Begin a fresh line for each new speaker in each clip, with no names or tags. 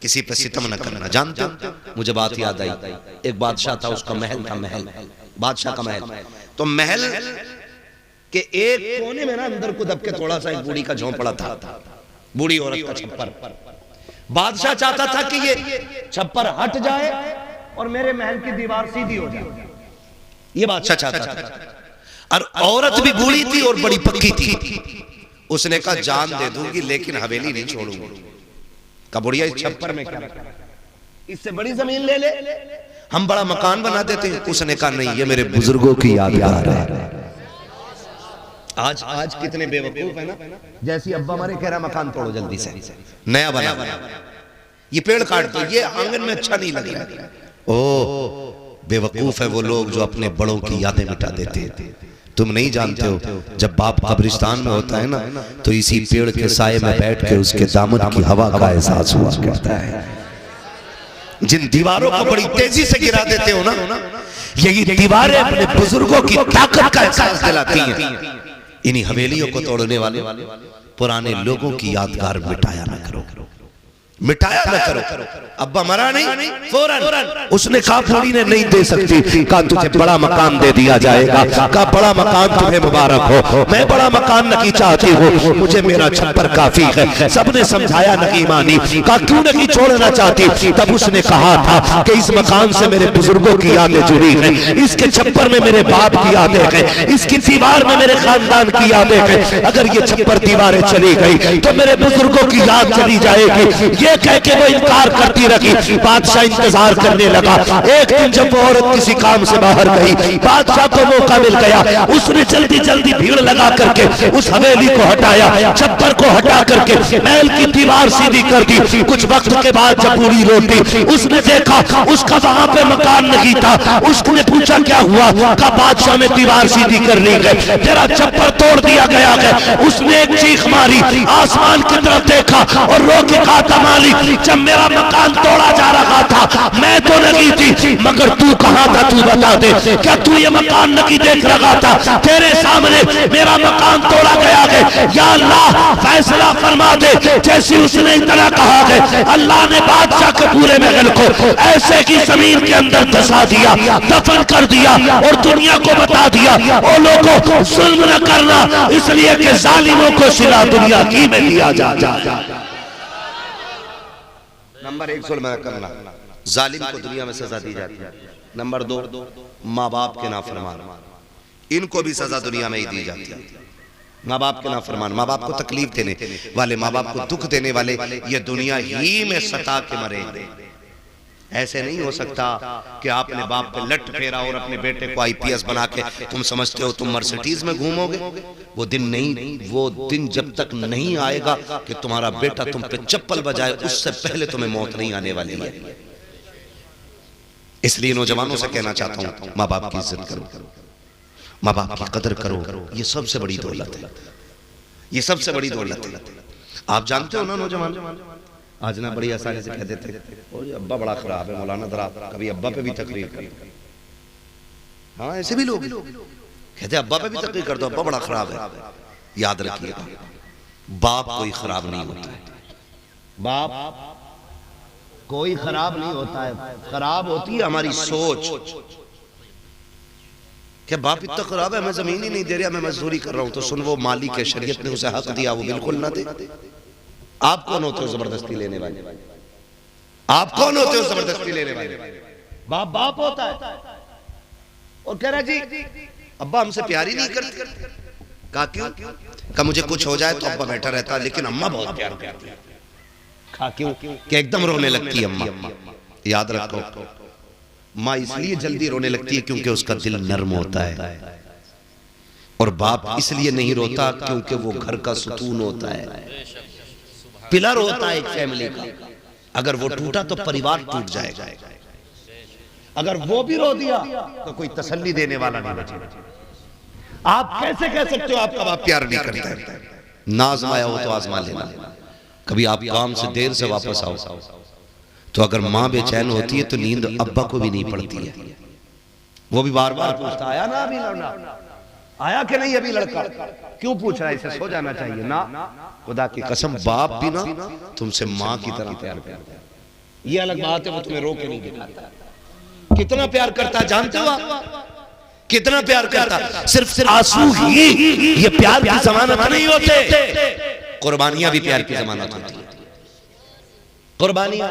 किसी पे सितम न करना। जानते हो, मुझे बात याद आई, एक बादशाह था, उसका महल था, महल, बादशाह का महल। तो महल के एक कोने में ना अंदर को दब के थोड़ा सा एक बूढ़ी का झोंपड़ा था, बूढ़ी औरत का छप्पर। बादशाह चाहता था कि ये छप्पर हट जाए और मेरे महल की दीवार सीधी हो जाए, ये बादशाह चाहता था। और औरत भी बूढ़ी थी और बड़ी पक्की थी। उसने कहा जान दे दूंगी लेकिन हवेली नहीं छोड़ूंगी। का बुढ़िया इस छप्पर में क्या, इससे बड़ी जमीन ले ले, हम बड़ा मकान बना देते हैं। उसने कहा नहीं, ये मेरे बुजुर्गों की यादगार है। आज कितने बेवकूफ है ना, जैसी अब्बा हमारे कह रहा मकान तोड़ो जल्दी से, नया बना, ये पेड़ काट दो, ये आंगन में अच्छा नहीं लग रहा। ओ बेवकूफ है वो लोग जो अपने बड़ों की यादें मिटा देते हैं। तुम नहीं जानते हो, जब बाप कब्रिस्तान में होता है ना, तो इसी पेड़ के साये में बैठ के उसके दामन की हवा का एहसास हुआ करता है। जिन दीवारों को बड़ी तेजी से गिरा देते हो ना, यही दीवारें अपने बुजुर्गों की ताकत का एहसास दिलाती हैं। इन्हीं हवेलियों को तोड़ने वाले पुराने लोगों की यादगार मिटाया ना करो, मिटाया न करो। अब्बा मरा नहीं, फौरन उसने कहा बूढ़ी ने नहीं दे सकती, कहा तुझे बड़ा मकान दे दिया जाएगा, कहा बड़ा मकान तुम्हें मुबारक हो, मैं बड़ा मकान नहीं चाहती हूँ, मुझे मेरा छप्पर काफी है। सबने समझाया नहीं मानी, कहा क्यों नहीं छोड़ना चाहती। तब उसने कहा था कि इस मकान से मेरे बुजुर्गों की यादें जुड़ी हैं, इसके छप्पर में मेरे बाप की यादें हैं, इसकी दीवार में मेरे खानदान की यादें हैं। अगर ये छप्पर दीवारें चली गई तो मेरे बुजुर्गों की याद चली जाएगी। ये कह के वो इनकार करती रही। बादशाह इंतजार करने लगा। एक दिन जब वो औरत किसी काम से बाहर गई, बादशाह को मौका मिल गया। उसने जल्दी जल्दी भीड़ लगा करके उस हवेली को हटाया, छप्पर को हटा करके महल की दीवार सीधी कर दी। कुछ वक्त के बाद जब बूढ़ी लौटी, उसने देखा उसका वहां पे मकान नहीं था। उसने पूछा क्या हुआ, का बादशाह में दीवार सीधी कर ली गई, तेरा छप्पर तोड़ दिया गया है। उसने एक चीख मारी, आसमान की तरफ देखा और रो के कहा था मालिक, जब मेरा मकान तोड़ा जा रहा था मैं तो नहीं थी, मगर तू कहां था, तू बता दे, क्या तू ये मकान नहीं देख रहा था? तेरे सामने मेरा मकान तोड़ा गया है, या अल्लाह फैसला फरमा दे। जैसे उसने इतना कहा है, अल्लाह ने बादशाह के पूरे महल को ऐसे की जमीन के अंदर धसा दिया, दफन कर दिया और दुनिया को बता दिया, ओ लोगों जुल्म न करना, इसलिए कि जालिमों को सिला दुनिया की में दिया जाता। नंबर 1 जुल्म करना, जालिम को दुनिया में सजा दी जाती है। नंबर 2 माँ बाप के नाफरमान, इनको भी सजा दुनिया में ही दी जाती है। माँ बाप के नाफरमान, माँ बाप को तकलीफ देने वाले, माँ बाप को दुख देने वाले, ये दुनिया ही में सता के मरेंगे। ऐसे नहीं हो सकता कि आपने बाप पे लट फेरा और अपने बेटे को आईपीएस बना के तुम समझते हो तुम मर्सिडीज में घूमोगे। वो दिन नहीं, वो दिन जब तक नहीं आएगा कि तुम्हारा बेटा तुम पे चप्पल बजाए, उससे पहले तुम्हें मौत नहीं आने वाली है। इसलिए नौजवानों से कहना चाहता हूं, माँ बाप की इज्जत करो, माँ बाप की कदर करो, ये सबसे बड़ी दौलत है, ये सबसे बड़ी दौलत है। आप जानते हो ना नौजवान, आज ना बड़ी आसानी से कह देते अब्बा बड़ा खराब है, मौलाना जरा कभी अब्बा पे भी तकरीर कर। हाँ ऐसे भी लोग कहते अब्बा पे भी तकरीर कर दो, अब्बा बड़ा खराब है। याद रखिएगा, बाप कोई खराब नहीं होता है, बाप कोई खराब नहीं होता है, खराब होती है हमारी सोच। क्या बाप इतना खराब है, मैं जमीन ही नहीं दे रहा, मैं मजदूरी कर रहा हूं, तो सुन वो मालिक है, शरीयत ने उसे हक दिया, वो बिल्कुल ना दे। आप कौन होते हो जबरदस्ती लेने वाले? आप कौन होते हो जबरदस्ती लेने वाले? बाप बाप होता है। और कह रहा जी अब्बा हमसे प्यार ही नहीं करते। कहा क्यों? कहा मुझे कुछ हो जाए तो अब्बा बैठा रहता, लेकिन अम्मा बहुत प्यार करती है। कहा क्यों? कि एकदम रोने लगती है अम्मा। याद रखो, माँ इसलिए जल्दी रोने लगती है क्योंकि उसका दिल नर्म होता है, और बाप इसलिए नहीं रोता क्योंकि वो घर का सुकून होता है, पिलर होता है एक फैमिली का। अगर वो टूटा तो परिवार टूट जाएगा, अगर वो भी रो दिया तो कोई तसल्ली देने वाला नहीं बचेगा। आप कैसे कह सकते हो आपका बाप प्यार नहीं करता है? ना आजमाया हो तो आजमा लेना। कभी आप काम से देर से वापस आओ तो अगर माँ बेचैन होती है तो नींद अब्बा को भी नहीं पड़ती है, वो भी बार बार पूछता आया ना अभी लड़ना, आया कि नहीं अभी लड़का, क्यों पूछ रहा है, इसे सो जाना चाहिए ना। खुदा की कसम बाप भी ना तुमसे माँ की तरह प्यार करता है। ये अलग बात है, वो तुम्हें रो के नहीं दिखाता। कितना प्यार करता जानते हो आप? कितना प्यार करता। सिर्फ आंसू ही ये प्यार की जमानत नहीं होते, कुर्बानियां भी प्यार की जमानत होती है। कुर्बानियां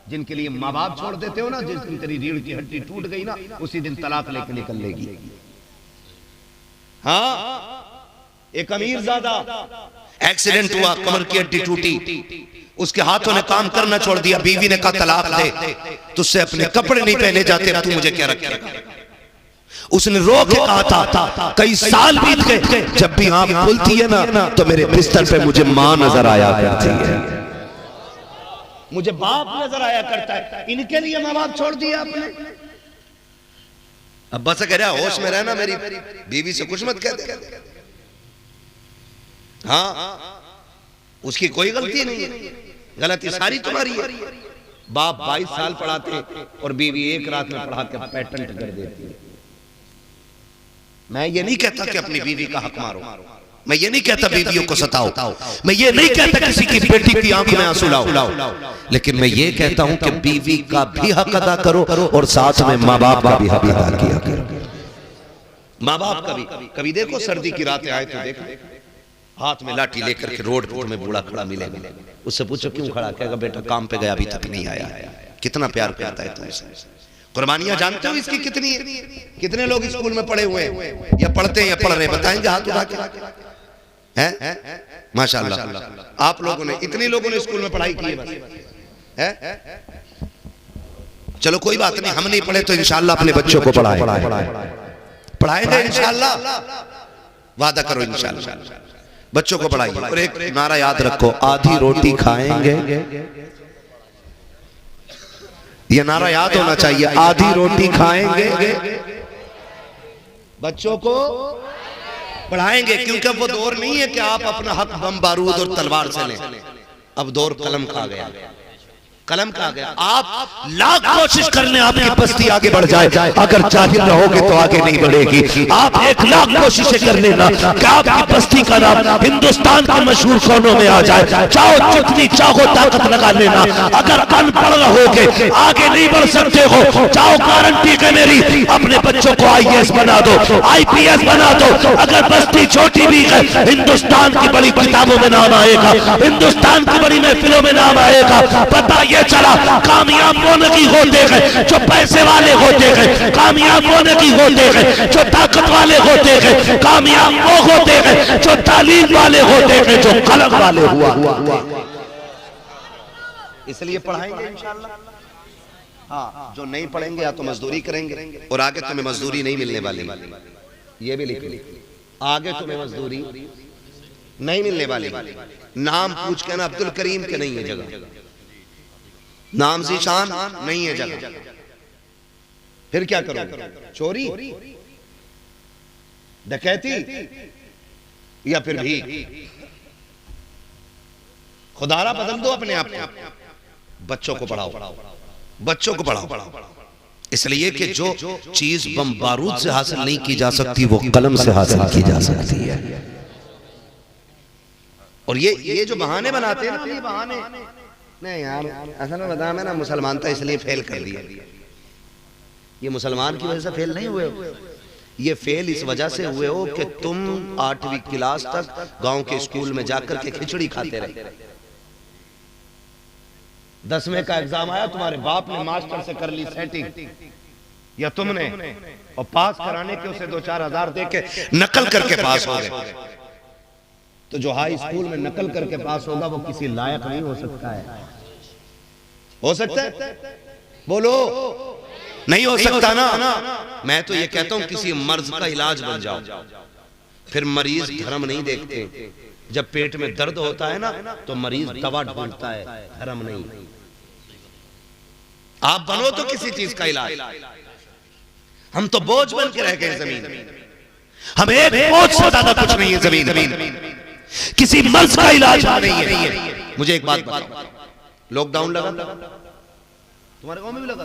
जिनके लिए माँ बाप छोड़ देते हो ना, जिस दिन तेरी रीढ़ की हड्डी टूट गई ना, उसी दिन तलाक लेके निकल लेगी। हाँ, एक अमीरजादा एक्सीडेंट हुआ, कमर की हड्डी टूटी, उसके हाथों ने काम करना छोड़ दिया, बीवी ने कहा तलाक दे, तुझसे अपने कपड़े नहीं पहने जाते, तू मुझे क्या रखेगा। उसने रो के कहा था, कई साल बीत गए, जब भी आंख खुलती है ना तो मेरे बिस्तर पे मुझे मां नजर आया करती है, मुझे बाप नजर आया करता है। इनके लिए माँ बाप छोड़ दिया आपने। अब्बा से कह रहा होश में रहना, मेरी बीवी से कुछ मत कह दे। हाँ, उसकी कोई गलती नहीं है, गलती सारी तुम्हारी है। बाप 22 साल पढ़ाते और बीवी एक रात में पढ़ा के पेटेंट कर देती है। मैं ये नहीं कहता कि अपनी बीवी का हक मारो, मैं ये नहीं कहता बीवियों को सताओ, मैं ये नहीं कहता किसी की बेटी की आंख में आंसू लाओ, लेकिन मैं ये कहता हूं कि बीवी का भी हक अदा करो और साथ में माँ बाप का भी हक अदा किया करो। माँ बाप का भी। कभी देखो सर्दी की रातें आए तो देखो, हाथ में लाठी लेकर के रोड में बूढ़ा खड़ा मिलेगा, उससे पूछो क्यों खड़ा, कहेगा बेटा काम पे गया अभी तक नहीं आया। कितना प्यार करता है तुमसे। कुर्बानियां जानते हो इसकी कितनी है? कितने लोग स्कूल में पढ़े हुए हैं या पढ़ते हैं या पढ़ रहे हैं, बताएंगे हाथ उठा के? हैं माशाल्लाह, आप लोगों ने, इतने लोगों ने स्कूल में पढ़ाई की है बस, है? चलो कोई बात नहीं, हम नहीं पढ़े तो इंशाल्लाह अपने बच्चों को पढ़ाएंगे इंशाल्लाह, वादा करो इंशाल्लाह बच्चों को पढ़ाइए। और एक नारा याद रखो, आधी रोटी खाएंगे, ये नारा याद होना चाहिए, आधी रोटी खाएंगे, बच्चों को पढ़ाएंगे। क्योंकि वो दौर नहीं है कि आप अपना हक बम बारूद और तलवार से लें, अब दौर कलम का आ गया, कलम का आ गया। आप लाख कोशिश कर लें आपकी बस्ती आगे बढ़ जाए, अगर जाहिल रहोगे तो आगे नहीं बढ़ेगी। आप 1 लाख कोशिशें कर लेना कि आपकी बस्ती का नाम हिंदुस्तान के मशहूर कोनों में आ जाए, चाहो जितनी चाहो ताकत लगा लेना, अगर अनपढ़ रहोगे आगे नहीं बढ़ सकते हो। चाहो गारंटी है मेरी, अपने बच्चों को IAS बना दो, IPS बना दो, अगर बस्ती छोटी भी है हिंदुस्तान की बड़ी किताबों में नाम आएगा, हिंदुस्तान की बड़ी महफिलों में नाम आएगा। पता ये चला कामयाब होने की होते हैं जो पैसे वाले होते हैं, कामयाब होने की होते हैं जो ताकत वाले होते हैं, कामयाब वो होते हैं जो तालीम वाले होते हैं, जो कलम वाले हुआ। इसलिए पढ़ाएंगे इंशाल्लाह। हाँ, जो नहीं पढ़ेंगे या तो मजदूरी करेंगे, और आगे तुम्हें मजदूरी नहीं मिलने वाली, ये भी लिख ली, आगे तुम्हें मजदूरी नहीं मिलने वाली। नाम पूछ के ना अब्दुल करीम के नहीं है जगह, नाम जीशान नहीं है जगह, फिर क्या करोगे? चोरी, डकैती, या फिर भी खुदारा बदल दो अपने आप को। बच्चों को पढ़ाओ, बच्चों को पढ़ाओ, इसलिए कि जो चीज बम बारूद से हासिल नहीं की जा सकती वो कलम से हासिल की जा सकती है। और ये जो बहाने बनाते हैं ना, ये बहाने नहीं यार, असल में बताया मैं ना, मुसलमान था इसलिए फेल कर दिया। ये मुसलमान की वजह से फेल नहीं हुए, ये फेल इस वजह से हुए हो कि तुम 8वीं क्लास तक गांव के स्कूल में जाकर के खिचड़ी खाते रहे। 10वें का एग्जाम आया, तुम्हारे बाप ने मास्टर से कर ली सेटिंग या तुमने, और पास कराने के उसे 2-4 हजार दे के नकल करके पास हो गए। तो जो हाई स्कूल में नकल करके पास होगा वो किसी लायक नहीं हो सकता है। हो सकता है? बोलो, नहीं हो सकता ना। मैं तो ये कहता हूं किसी मर्ज का इलाज बन जाओ। फिर मरीज धर्म नहीं देखते, जब पेट में दर्द होता है ना तो मरीज दवा ढूंढता है, धर्म नहीं। आप बनो तो किसी चीज का इलाज। हम तो बोझ बन के रह गए जमीन, हम एक बोझ से ज्यादा कुछ नहीं है जमीन, किसी मर्ज का इलाज नहीं है। मुझे एक बात बताओ, लॉकडाउन लगा तुम्हारे गांव में भी लगा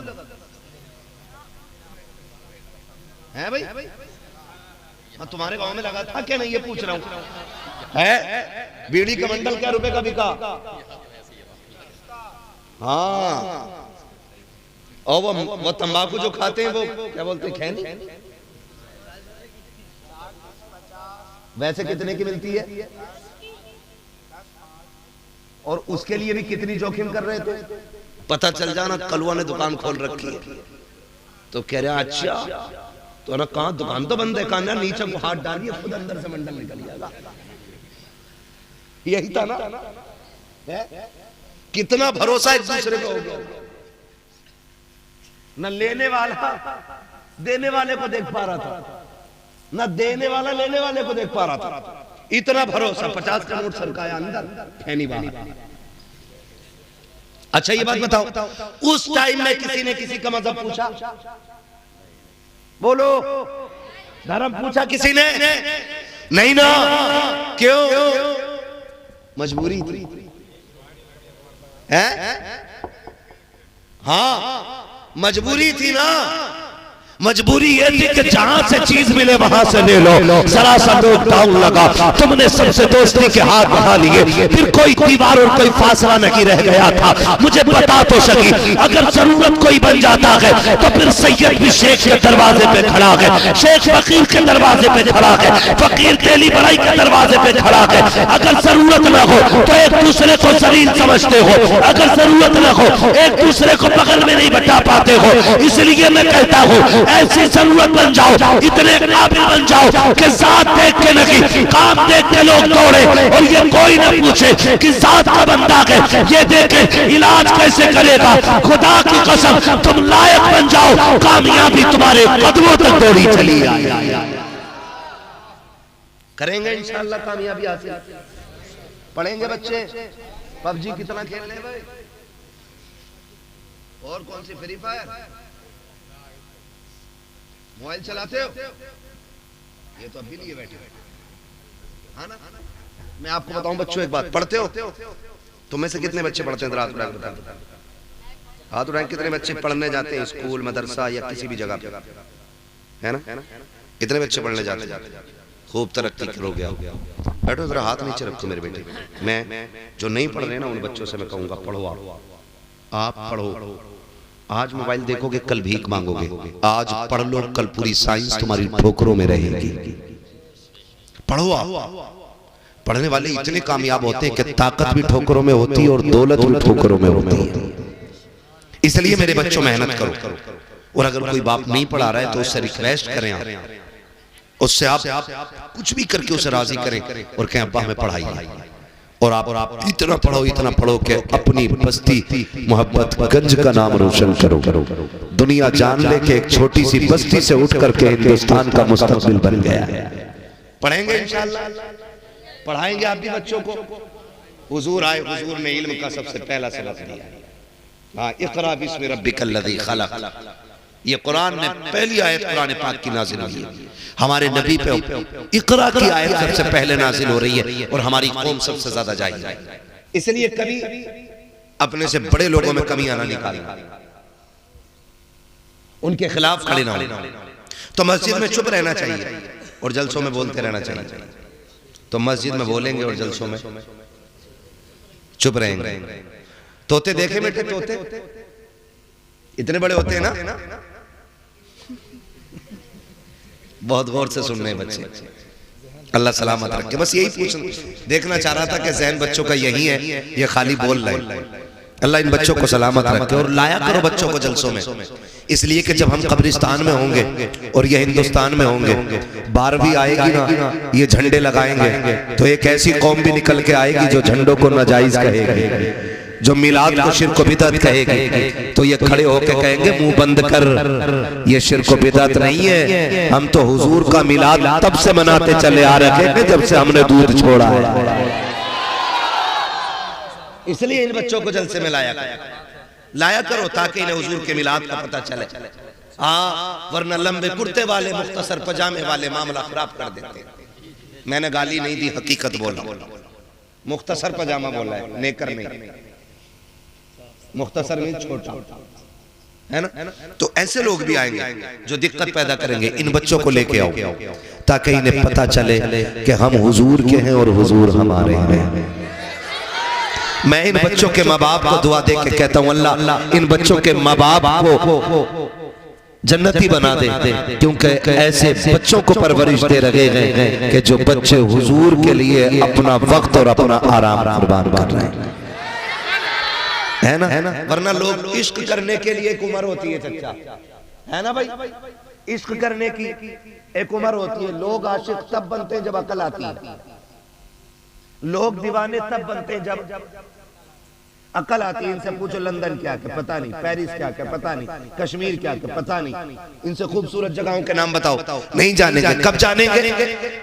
है भाई? हाँ, तुम्हारे गांव में लगा था क्या नहीं, ये पूछ रहा हूं। है बीड़ी का बंडल क्या रुपए का बिका? हाँ, और वो तंबाकू जो खाते हैं वो क्या बोलते हैं, खैनी, वैसे कितने की मिलती है? और उसके लिए भी कितनी जोखिम कर रहे थे? पता चल जाना कलवा ने दुकान खोल रखी है, तो कह रहा अच्छा, तो ना कहा दुकान तो बंद है, कहा ना नीचे को हाथ डालिए खुद अंदर से मंडल निकल जाएगा। यही था ना, कितना भरोसा एक दूसरे को हो गया। न लेने वाला देने वाले को देख पा रहा था, न देने वाला लेने वाले को देख पा रहा था। इतना भरोसा, 50 का नोट सरकाया अंदर, खैनी बाहर। अच्छा ये बात बताओ, उस टाइम में किसी ने किसी का मजहब पूछा? बोलो, धर्म पूछा किसी ने? नहीं ना। क्यों? मजबूरी थी। हाँ, मजबूरी थी ना। मजबूरी ये थी कि जहां से चीज मिले वहां से ले लो। सरासर लॉकडाउन लगा, तुमने सबसे दोस्ती के हाथ बढ़ा लिए, फिर कोई दीवार और कोई फासला नहीं रह गया था। मुझे बता तो सकी, अगर जरूरत कोई बन जाता है तो फिर सैयद भी शेख के दरवाजे पे खड़ा है, शेख फकीर के दरवाजे पे खड़ा है, फकीर तेली बड़ाई के दरवाजे पे खड़ा है। अगर जरूरत न हो तो एक दूसरे को जलील समझते हो, अगर जरूरत न हो एक दूसरे को बगल में नहीं बैठा पाते हो। इसलिए मैं कहता हूं ऐसी जरूरत बन जाओ, इतने काबिल बन जाओ कि जात देख के नहीं, काम देख के लोग दौड़े, और ये कोई न पूछे कि जात का बंदा है, ये देखे इलाज कैसे करेगा। खुदा की कसम तुम लायक बन जाओ, कामयाबी तुम्हारे कदमों तक दौड़ी चली आए। करेंगे इंशाअल्लाह कामयाबी हासिल। पढ़ेंगे बच्चे, पबजी कितना खेल ले भाई, और कौन सी फ्री फायर, मोबाइल चलाते हो? ये तो अभी लिए बैठे, हाँ ना। मैं आपको बताऊं बच्चों एक बात, पढ़ते हो? तुम में से कितने बच्चे पढ़ते हैं? रात हाथ उठाएं। कितने बच्चे पढ़ने जाते हैं स्कूल, मदरसा या किसी भी जगह पे, है ना? कितने बच्चे पढ़ने जाते हैं? खूब तरक्की करोगे आप। बैठो जरा, हाथ नीचे रखो मेरे बेटे। मैं जो नहीं पढ़ रहे ना उन बच्चों से मैं कहूंगा पढ़ो, आप पढ़ो। आज मोबाइल देखोगे, कल भीख मांगोगे। आज पढ़ लो, कल पूरी साइंस तुम्हारी ठोकरों में रहेगी। पढ़ो आप। पढ़ने वाले इतने कामयाब होते हैं कि ताकत भी ठोकरों में होती है और दौलत भी ठोकरों में होती है। इसलिए मेरे बच्चों मेहनत करो, और अगर कोई बाप नहीं पढ़ा रहा है तो उससे रिक्वेस्ट करें, उससे आप कुछ भी करके उसे राजी करें और कहें अब्बा हमें पढ़ाइए। और आप इतना पढ़ो कि अपनी बस्ती मोहब्बत गंज का नाम रोशन करो। दुनिया जान ले कि एक छोटी सी बस्ती से उठ करके हिंदुस्तान का मुस्तकबिल बन गया है। पढ़ेंगे इंशाअल्लाह, पढ़ाएंगे आप भी बच्चों को। हुजूर आए, हुजूर ने इल्म का सबसे पहला सबक दिया। हाँ, इक़रा बिस्मि रब्बिकल लज़ी खलक़। ये कुरान ने पहली आयत कुरान पाक की नाज़िल हुई है। हमारे नबी पे इक़रा की आयत सबसे पहले नाज़िल हो रही है, और हमारी कौम सबसे ज्यादा जाहिल है। इसलिए कभी अपने से बड़े लोगों में कमियां ना निकालना, उनके खिलाफ खड़े ना होना। तो मस्जिद में चुप रहना चाहिए और जलसों में बोलते रहना चाहिए। तो मस्जिद में बोलेंगे और जलसों में चुप रहेंगे। तोते देखे बेटे, तोते इतने बड़े होते हैं ना, बहुत गौर से सुन रहे हैं बच्चे। अल्लाह सलामत रखे। बस यही देखना चाह रहा था कि ज़हन बच्चों का यही है, ये खाली बोल रहे हैं। अल्लाह इन बच्चों को सलामत रखे और लाया करो बच्चों को जलसों में। इसलिए कि जब हम कब्रिस्तान में होंगे और ये हिंदुस्तान में होंगे, 12वीं आएगी ना, ये झंडे लगाएंगे तो एक ऐसी कौम भी निकल के आएगी जो झंडों को नाजायज कहेगी, जो मिलाद को शिर्क बिदअत कहेगी। तो ये खड़े होके कहेंगे मुंह बंद कर, ये शिर्क बिदअत नहीं है, हम तो हुजूर का मिलाद तब से मनाते चले आ रहे हैं जब से हमने दूध छोड़ा है। इसलिए इन बच्चों को जलसे में लाया करो ताकि इन्हें हुजूर के मिलाद का पता चले। हाँ, वरना लंबे कुर्ते वाले मुख्तसर पजामे वाले मामला खराब कर देते हैं। मैंने गाली नहीं दी, हकीकत बोला। मुख्तसर पजामा बोला है, नेकर नहीं, मुख्तसर में छोटा है ना। तो ऐसे लोग भी आएंगे जो दिक्कत पैदा करेंगे। इन बच्चों को लेके आओ ताकि इन्हें पता चले कि हम हुजूर के हैं और हुजूर हमारे हैं। मैं इन बच्चों के माँ बाप को दुआ दे के कहता हूँ अल्लाह इन बच्चों के माँ बाप को जन्नती बना दे, क्योंकि ऐसे बच्चों को परवरिश दे रहे हैं कि जो बच्चे हुजूर के लिए अपना वक्त और अपना आराम कुर्बान कर रहे हैं, है ना। वरना लोग इश्क करने के लिए एक उम्र होती है चच्चा, है ना भाई, इश्क करने की एक उम्र होती है। लोग आशिक तब बनते हैं जब अकल आती है, लोग दीवाने तब बनते हैं जब अकल आती है। इनसे पूछो लंदन क्या क्या पता नहीं, पेरिस क्या क्या पता नहीं, कश्मीर क्या क्या पता नहीं, इनसे खूबसूरत जगहों के नाम बताओ, नहीं जानेंगे। कब जानेंगे?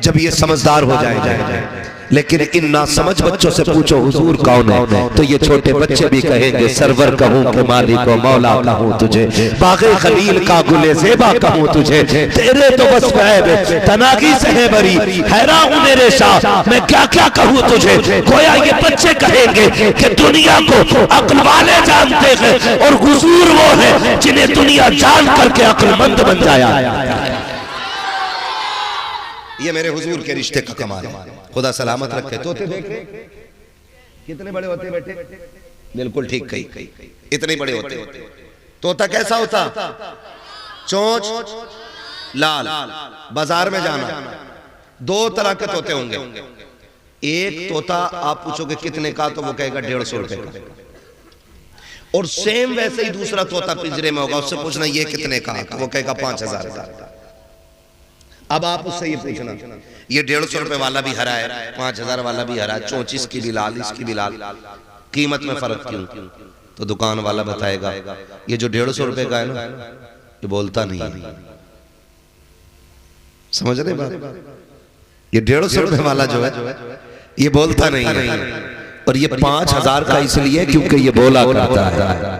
जब ये समझदार हो जाएंगे। लेकिन इन नासमझ बच्चों से पूछो हुजूर कौन है, तो ये छोटे बच्चे भी कहेंगे सरवर कहूँ के मालिक व मौला कहूँ तुझे, बाग़े खलील का गुले ज़ेबा कहूँ तुझे, तेरे तो बस महब तनागी से है बरी, हैरान हूँ मेरे शाह मैं क्या क्या कहूँ तुझे। गोया ये बच्चे कहेंगे कि दुनिया को अक्ल वाले जानते हैं और हुजूर वो है जिन्हें दुनिया जान करके अक्लमंद बन जाया। ये मेरे हुजूर के रिश्ते का कमाल है, खुदा सलामत रखे। तोते देखे कितने बड़े होते बेटे, बिल्कुल ठीक कही, इतने बड़े होते। तोता कैसा होता? चोंच लाल। बाजार में जाना, दो तरह के तोते होंगे। एक तोता आप पूछोगे कितने का, तो वो कहेगा 150 रुपए का, और सेम वैसे ही दूसरा तोता पिंजरे में होगा, उससे पूछना ये कितने का, तो वो कहेगा 5000 का। अब आप उससे ये पूछना ये 150 रुपए वाला भी हरा है, 5000 वाला भी हरा है, चोंच इसकी भी लाल इसकी भी लाल, कीमत में फर्क क्यों? तो दुकान वाला बताएगा ये जो 150 रुपए का है ना ये बोलता नहीं है। समझ रहे बात? ये 150 रुपए वाला जो है ये बोलता नहीं है, और ये 5000 का इसलिए क्योंकि ये बोला करता है।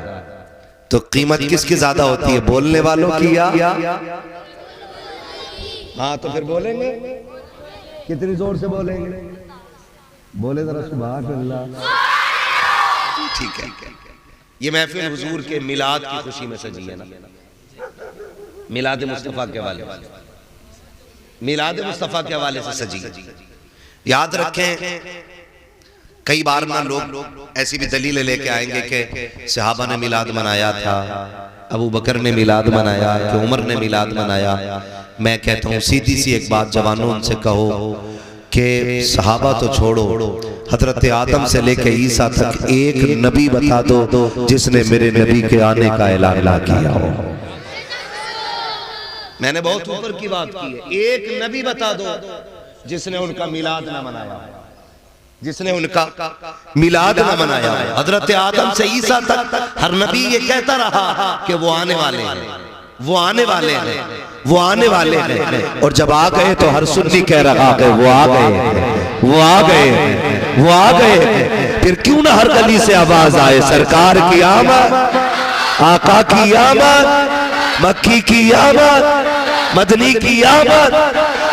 तो कीमत किसकी ज्यादा होती है, बोलने वालों की या? हाँ तो फिर बोलेंगे, कितनी जोर से बोलेंगे? बोले जरा सुभान अल्लाह। ठीक है, ये महफिल हुजूर के मिलाद की खुशी में सजी है ना, मिलाद मुस्तफा के हवाले, मिलाद मुस्तफा के हवाले से सजी। याद रखें कई बार ना लोग ऐसी भी दलीलें लेके आएंगे कि सहाबा ने मिलाद मनाया था, अबू बकर ने मिलाद मनाया, कि उमर ने मिलाद मनाया। मैं कहता हूँ सीधी सी एक बात जवानों उनसे कहो कि सहाबा तो छोड़ो, हजरत आदम से लेके ईसा तक एक नबी बता दो जिसने मेरे नबी के आने का ऐलान ना किया हो। मैंने बहुत ऊपर की बात की है, एक नबी बता दो जिसने उनका मिलाद ना मनाया, जिसने उनका मिलाद ना मनाया। हजरत आदम से ईसा तक हर नबी ये कहता रहा कि वो आने वाले हैं, वो आने वाले हैं, वो आने वाले हैं, और जब आ गए तो हर सुन्नी कह रहा कि वो आ गए, वो आ गए, वो आ गए। फिर क्यों ना हर गली से आवाज आए सरकार की आमद, आका की आमद, मक्की की आमद, मदनी की आमद।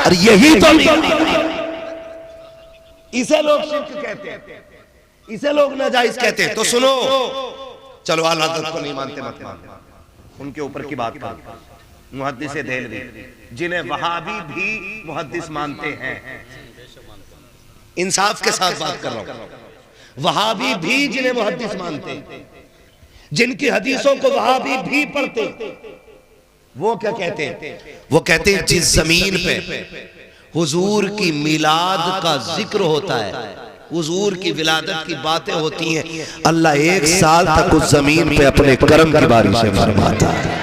और यही तो इसे लोग शिर्क कहते हैं, इसे लोग नाजायज कहते हैं। तो सुनो, चलो आला हज़रत को नहीं मानते मत मानो, उनके ऊपर की बात करो। मुहद्दिस देहलवी जिन्हें वहाबी भी मुहद्दिस मानते हैं, इंसाफ के साथ बात कर रहा हूं, वहाबी भी जिन्हें मुहद्दिस मानते हैं, जिनकी हदीसों को वहाबी भी पढ़ते, वो क्या कहते हैं? वो कहते हैं जिस जमीन पे हुजूर की मिलाद का जिक्र होता है, हुजूर की विलादत की बातें होती हैं, अल्लाह 1 साल तक उस जमीन पे अपने करम की बारिशें फरमाता है।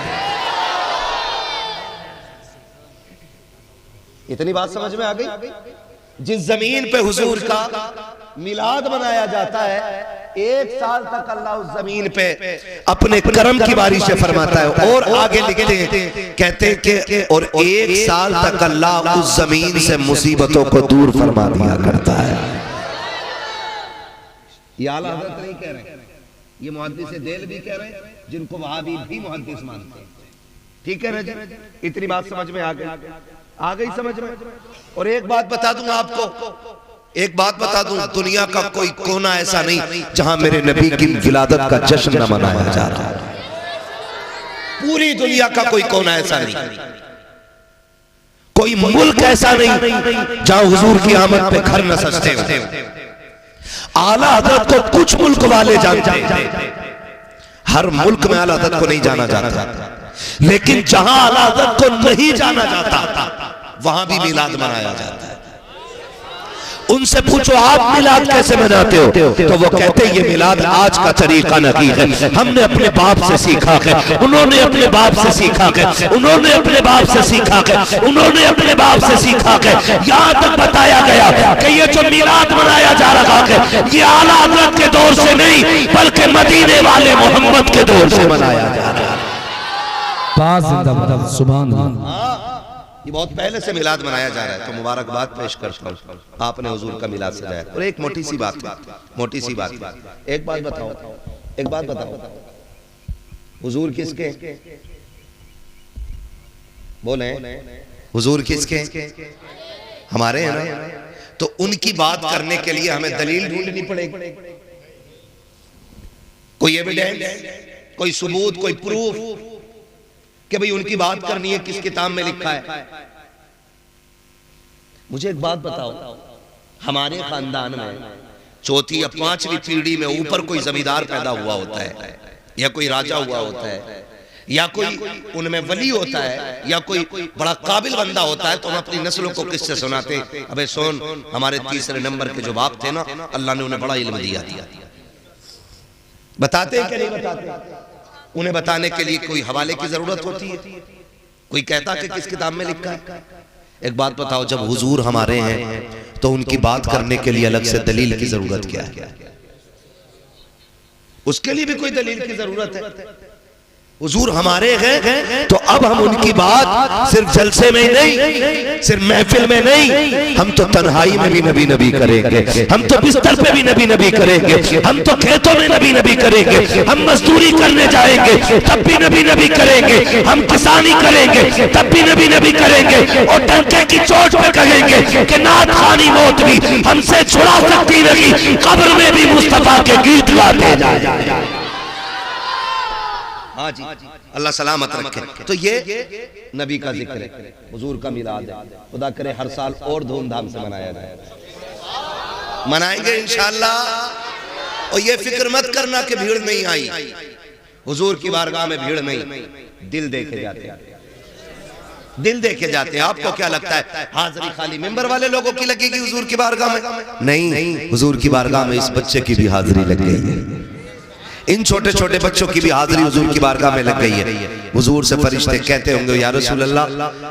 इतनी बात समझ में आ गई? जिस जमीन पे हुजूर का मिलाद मनाया जाता है, 1 साल तक अल्लाह उस जमीन पे अपने करम की बारिशें फरमाता है। और आगे लिखते हैं, कहते हैं कि और 1 साल तक अल्लाह उस जमीन से मुसीबतों को दूर फरमा दिया करता है। ये आला हज़रत नहीं कह रहे, ये मुहद्दिस देहलवी कह रहे हैं, जिनको वहाबी भी मुहद्दिस मानते हैं। ठीक है ना जी? इतनी बात समझ में आ गई? आ गई समझ में? और एक बात बता दूं आपको, एक बात बता दूं, दुनिया का कोई कोना ऐसा नहीं जहां मेरे नबी की विलादत का जश्न न मनाया जा रहा है। पूरी दुनिया का कोई कोना ऐसा नहीं, कोई मुल्क ऐसा नहीं जहां हुजूर की आमद पे घर न सजते हो। आला हजरत को कुछ मुल्क वाले जानते हैं, हर मुल्क में आला हजरत को नहीं जाना जाता, लेकिन जहां आला हजरत को नहीं जाना जाता वहां भी मिलाद मनाया जाता है। उनसे पूछो आप मिलाद कैसे मनाते हो, तो वो कहते हैं ये मिलाद आज का तरीका नहीं है, हमने अपने बाप से सीखा है, उन्होंने अपने बाप से सीखा है, उन्होंने अपने बाप से सीखा है, उन्होंने अपने बाप से सीखा है। यहाँ तक बताया गया कि ये जो मिलाद मनाया जा रहा है ये आला हज़रत के दौर से नहीं बल्कि मदीने वाले मोहम्मद के दौर से मनाया जा रहा है। सुभान अल्लाह। ये बहुत पहले से मिलाद मनाया जा रहा है, तो मुबारकबाद पेश करता हूं, आपने हुजूर का मिलाद सजाया। और एक मोटी सी बात, एक बात बताओ, हुजूर किसके बोले, हुजूर किसके, हमारे हैं ना। तो उनकी बात करने के लिए हमें दलील ढूंढनी पड़ेगी, कोई एविडेंस, कोई सबूत, कोई प्रूफ कि भाई उनकी बात करनी है, किस किताब में लिखा है। मुझे एक बात बताओ, हमारे खानदान में चौथी या पांचवी पीढ़ी में ऊपर कोई जमींदार पैदा हुआ होता है, या कोई राजा हुआ होता है, या कोई उनमें वली होता है, या कोई बड़ा काबिल बंदा होता है, तो हम अपनी नस्लों को किससे सुनाते, अबे सुन हमारे तीसरे नंबर के जो बाप थे ना, अल्लाह ने उन्हें बड़ा इल्म दिया। बताते हैं कि नहीं बताते? उन्हें बताने के लिए कोई हवाले की जरूरत होती है, कोई कहता कि किस किताब में लिखा है। एक बात बताओ, जब हुजूर हमारे हैं तो उनकी बात करने के लिए अलग से दलील की जरूरत क्या है? उसके लिए भी कोई दलील की जरूरत है? हुजूर हमारे हैं तो अब हम उनकी बात सिर्फ जलसे में नहीं, सिर्फ महफिल में नहीं, हम तो तन्हाई में भी नबी नबी करेंगे, हम तो बिस्तर पे भी नबी नबी करेंगे, हम तो खेतों में नबी नबी करेंगे, हम मजदूरी करने जाएंगे तब भी नबी नबी करेंगे, हम किसानी करेंगे तब भी नबी नबी करेंगे, और डंके की चोट पे कहेंगे कि नात खानी मौत भी हमसे छुड़ा सकती नहीं, कब्र में भी मुस्तफा के गीत गाते जाए। हाँ जी, अल्लाह सलामत रखे। तो ये नबी का जिक्र है, हुजूर का मिलाद है, खुदा करे हर साल और धूमधाम से मनाया जाए, मनाएंगे इंशाअल्लाह। और ये फिक्र मत करना कि भीड़ नहीं आई, हुजूर की बारगाह में भीड़ नहीं, दिल देखे जाते हैं, दिल देखे जाते हैं। आपको क्या लगता है हाजिरी खाली मेंबर वाले लोगों की लगेगी हुजूर की बारगाह में? नहीं, हुजूर की बारगाह में इस बच्चे की भी हाजिरी लग गई है, इन छोटे छोटे बच्चों की भी हाजिरी हुजूर की बारगाह में लग गई है। हुजूर से फरिश्ते कहते होंगे या रसूल अल्लाह,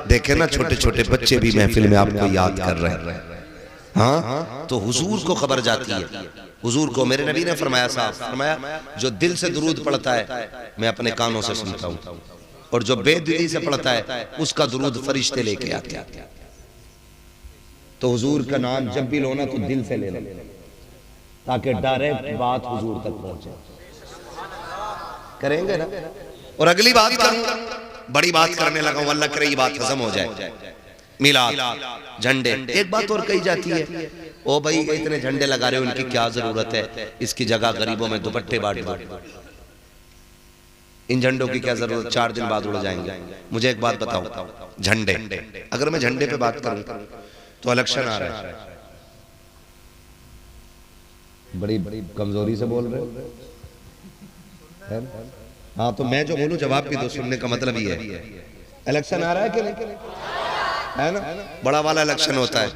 देखे ना छोटे छोटे बच्चे भी महफिल में आपको याद कर रहे हैं। हाँ, तो हुजूर को खबर जाती है। हुजूर को मेरे नबी ने फरमाया, साहब फरमाया, जो दिल से दुरूद पढ़ता है मैं अपने कानों से सुनता हूँ, और जो बेदिली से पढ़ता है उसका दुरूद फरिश्ते लेके आते हैं। तो हुजूर का नाम जब भी लो ना तो दिल से ले लो, ताकि डायरेक्ट बात हुजूर तक पहुंचे। करेंगे ना? और अगली बात करूंगा, बड़ी बात करने लगा हूं, अल्लाह करे ये बात हजम हो जाए। मिलाद, झंडे, एक बात और कही जाती है, ओ भाई इतने झंडे लगा रहे हो, इनकी क्या जरूरत है, इसकी जगह गरीबों में दुपट्टे बांट दो, इन झंडों की क्या जरूरत, 4 दिन बाद उड़ जाएंगे। मुझे एक बात बताओ, झंडे, अगर मैं झंडे पे बात करूं तो इलेक्शन आ रहा है, बड़ी बड़ी कमजोरी से बोल रहे हो। हाँ, तो मैं जो बोलूं जवाब भी दो, सुनने का मतलब ये है। इलेक्शन आ रहा है कि नहीं, है ना? बड़ा वाला इलेक्शन होता है,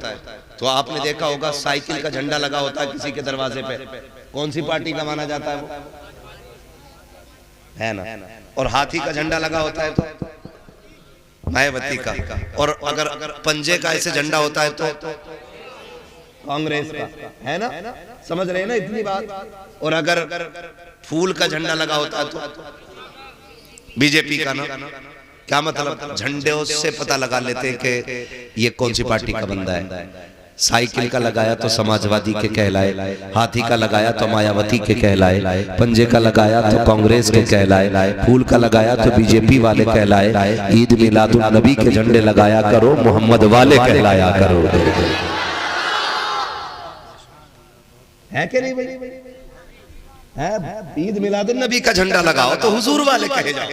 तो आपने देखा होगा साइकिल का झंडा लगा होता है किसी के दरवाजे पे, कौन सी पार्टी का माना जाता है वो, है ना? और हाथी का झंडा लगा होता है तो मायावती का, और अगर पंजे का ऐसे झंडा होता है तो कांग्रेस का, है ना? समझ रहे हैं ना इतनी बात? और अगर फूल का झंडा लगा होता है तो बीजेपी का ना। क्या मतलब, झंडे से पता लगा लेते हैं कि ये कौन सी पार्टी का बंदा है। साइकिल का लगाया तो समाजवादी के कहलाए, हाथी का लगाया तो मायावती के कहलाए, पंजे का लगाया तो कांग्रेस के कहलाए, फूल का लगाया तो बीजेपी वाले कहलाए। ईद मिलादुन नबी के झंडे लगाया करो, मोहम्मद वाले कहलाया करो। है कि नहीं भाई? ईद मिलादुन नबी का झंडा लगाओ तो हुजूर वाले कहे जाओ,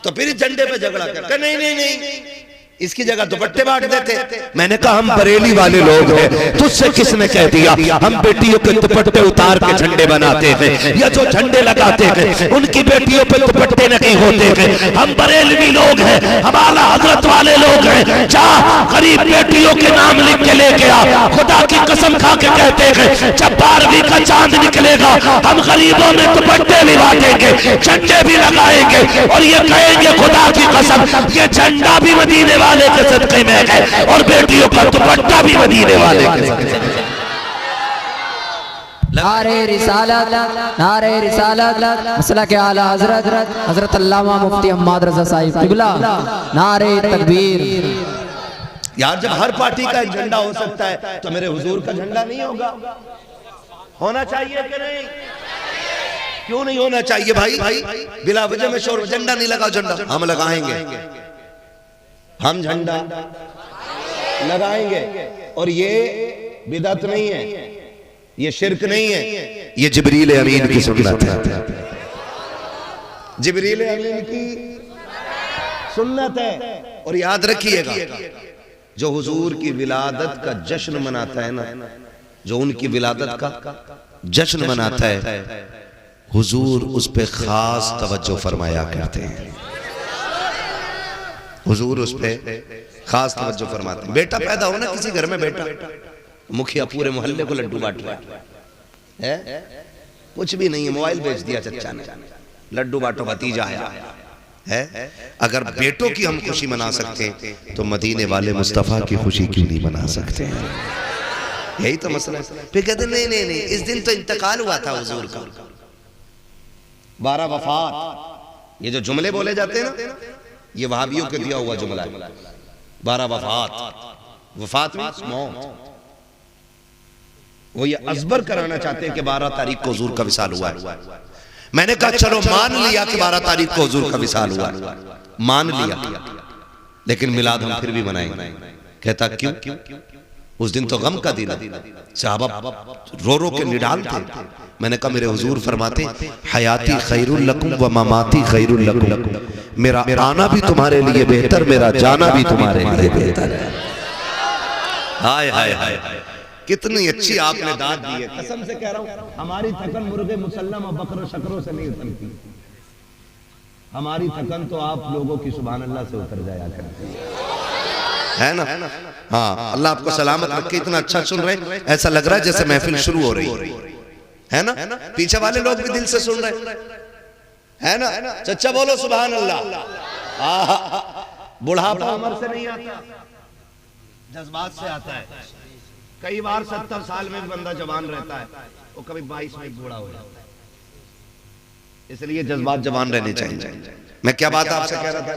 तो फिर इस झंडे पे झगड़ा कर, नहीं नहीं नहीं, इसकी जगह दुपट्टे बांट देते। मैंने कहा हम बरेली वाले लोग हैं, तुझसे किसने कह दिया हम बेटियों के दुपट्टे उतार के झंडे बनाते हैं, या जो झंडे लगाते हैं उनकी बेटियों पे दुपट्टे नहीं होते हैं। हम बरेलवी लोग हैं, हमारा हजरत वाले लोग हैं। जा गरीब बेटियों के नाम लिख के लेके आ। खुदा की कसम खा के कहते हैं जब 12वीं का चांद निकलेगा हम गरीबों में दुपट्टे भी बांटेंगे, झंडे भी लगाएंगे और ये कहेंगे खुदा की कसम ये झंडा भी मदीने वाले के सदके में है और बेटियों का दुपट्टा भी मदीने वाले के सदके में।
नारे रिसालत, नारे रिसालत, मसला के आला हजरत हजरत अल्लामा मुफ्ती अहमद रजा साहिब किबला, नारे तकबीर।
यार जब हर पार्टी का एक झंडा हो सकता है तो मेरे हुजूर का झंडा नहीं होगा? होना चाहिए कि नहीं? क्यों नहीं होना चाहिए भाई? बिला वजह में शोर, झंडा नहीं लगा, झंडा हम लगाएंगे, हम झंडा लगाएंगे। और ये बिदअत नहीं है, ये शिरक नहीं है, ये जिब्रील अमीन की सुन्नत है। जिब्रील अमीन की सुन्नत है। और याद रखिएगा जो हुजूर की विलादत का जश्न मनाता है ना, जो उनकी विलादत का जश्न मनाता है, हुजूर उस पे खास तवज्जो फरमाया करते हैं। हुजूर उस पे खास तवज्जो फरमाते हैं। बेटा पैदा हो ना किसी घर में, बेटा मुखिया पूरे मोहल्ले को लड्डू बांट रहा है, कुछ भी नहीं है, मोबाइल बेच दिया चच्चा ने, लड्डू बांटो भतीजा है। अगर बेटों की हम खुशी मना सकते हैं तो मदीने वाले मुस्तफा की खुशी क्यों नहीं मना सकते हैं? यही तो मसला है। फिर कहते नहीं नहीं नहीं, इस दिन तो इंतकाल हुआ था हुजूर का, 12 वफात। ये जो जुमले बोले जाते हैं ना, ये वहाबियों के दिया हुआ जुमला है। 12 वफात, वफात मींस मौत। वो ये अजबर कराना चाहते हैं कि 12 तारीख को हुजूर का विसाल हुआ है। मैंने कहा चलो मान लिया कि 12 तारीख को हुजूर का विसाल हुआ, मान लिया, लेकिन मिलाद हम फिर भी मनाएंगे। कहता क्यों? उस दिन तो गम का दिन है, सहाबा रो रो के निडाल थे। मैंने कहा मेरे हुजूर फरमाते हयाती खैरुल लकुम व ममाती खैरुल लकुम, मेरा आना भी तुम्हारे लिए बेहतर, मेरा जाना भी तुम्हारे लिए बेहतर है। हाय हाय हाय, कितनी अच्छी आपने दाद दी है। कसम से कह रहा हूं, हमारी थकन मुर्गे मुसल्लम और बकरों शकरों से नहीं उतरती, हमारी थकन तो आप लोगों की सुभान अल्लाह से उतर जाया करती है ना। हाँ, अल्लाह आपको सलामत रखे। इतना अच्छा सुन रहे हैं, ऐसा लग रहा है जैसे महफिल शुरू हो रही है ना। पीछे वाले लोग भी दिल से सुन रहे है ना। चच्चा बोलो सुभान अल्लाह। बुढ़ापा उम्र से नहीं आता, जज्बात से आता है। कई बार 70 साल में बंदा जवान रहता है, वो कभी 22 में बूढ़ा हो जाता है। इसलिए जज्बात जवान रहने चाहिए। मैं क्या बात आपसे कह रहा था,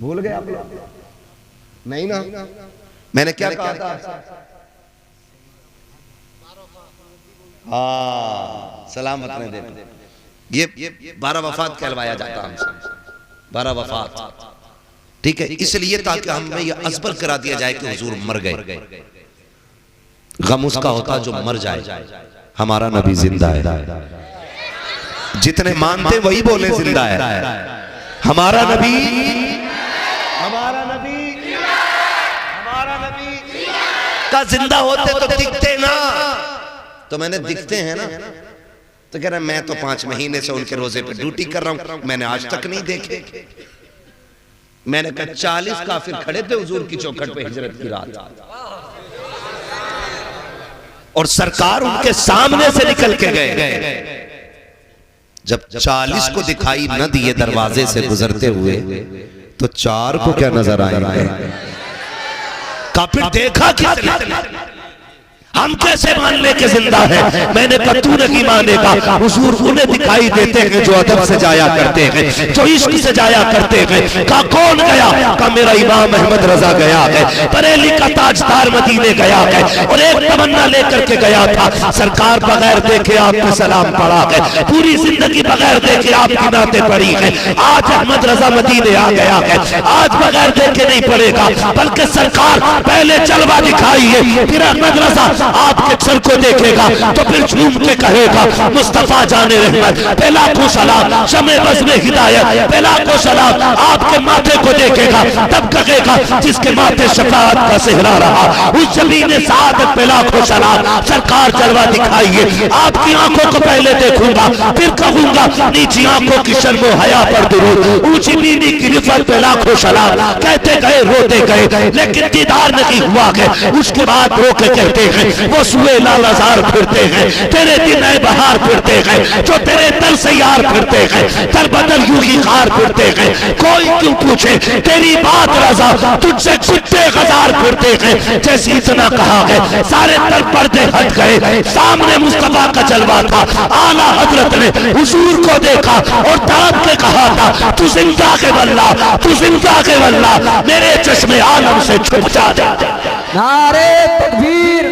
भूल गए आप लोग? नहीं ना, मैंने क्या कहा था आपसे? हाँ, सलामत ने देखो, ये 12 वफात कहलवाया जाता है हमसे, 12 वफात। ठीक है, इसलिए ताकि हमें यह अजबर करा दिया जाए कि हुजूर मर गए। गम उसका होता जो मर जाए, हमारा नबी जिंदा है। जितने मानते वही बोले जिंदा है। हमारा नबी, हमारा नबी, हमारा नबी का जिंदा होते तो दिखते ना। तो मैंने दिखते हैं ना, तो कह रहा मैं तो 5 महीने से उनके रोजे पे ड्यूटी कर रहा हूं, मैंने आज तक नहीं देखे। मैंने कहा 40 काफिर खड़े थे हुजूर की चौखट पे हिजरत की रात, और सरकार उनके सामने से निकल के गए। जब 40 को दिखाई न दिए दरवाजे से गुजरते हुए, तो 4 को क्या नजर आएंगे? काफिर देखा किसने? हम कैसे मान ले के जिंदा है? मैंने कहा तू नहीं मानेगा। हुजूर उन्हें दिखाई देते हैं जो अदब से जाया करते हैं, जो इश्क से जाया करते हैं। कहा कौन गया? कहा मेरा इमाम अहमद रजा गया है, बरेली का ताजदार मदीने गया है, और एक तमन्ना लेकर के गया था, सरकार बगैर देखे आपके सलाम पढ़ा है, पूरी जिंदगी बगैर देखे आपकी नाते पड़ी है। आज अहमद रजा मदीने आ गया है, आज बगैर देखे नहीं पड़ेगा, बल्कि सरकार पहले जलवा दिखाई है, फिर अहमद रजा आपके सर को देखेगा तो फिर झूम के कहेगा मुस्तफा जाने रहमत पे लाखों सलाम, शमे बज़ में हिदायत पे लाखों सलाम। आपके माथे को देखेगा तब कहेगा जिसके माथे शफाअत का सेहरा रहा, उस जमीन सादत पे लाखों सलाम। सरकार जलवा दिखाइए, आपकी आंखों को पहले देखूंगा फिर कहूंगा नीची आंखों की शर्मो हया पर दुरूद, ऊंची बीनी की रिफत पे लाखों सलाम। कहते गए रोते गए लेकिन दीदार नहीं हुआ है। उसके बाद रो के कहते हैं वो सुए लालाजार फिरते हैं, तेरे दिन बहार फिरते हैं, जो तेरे दर से यार फिरते हैं, दर बदल यूं ही खार फिरते हैं। कोई क्यों पूछे तेरी बात रजा, तुझसे कुत्ते गजार फिरते हैं। जैसे इतना कहा है सारे दर पर्दे हट गए, सामने मुस्तफा का जलवा था। आला हजरत ने हुजूर को देखा और तड़प के कहा था तू जिंदा के वल्ला, तू जिंदा के वल्ला, मेरे चश्मे आलम से छुप जा।
नारे तकबीर,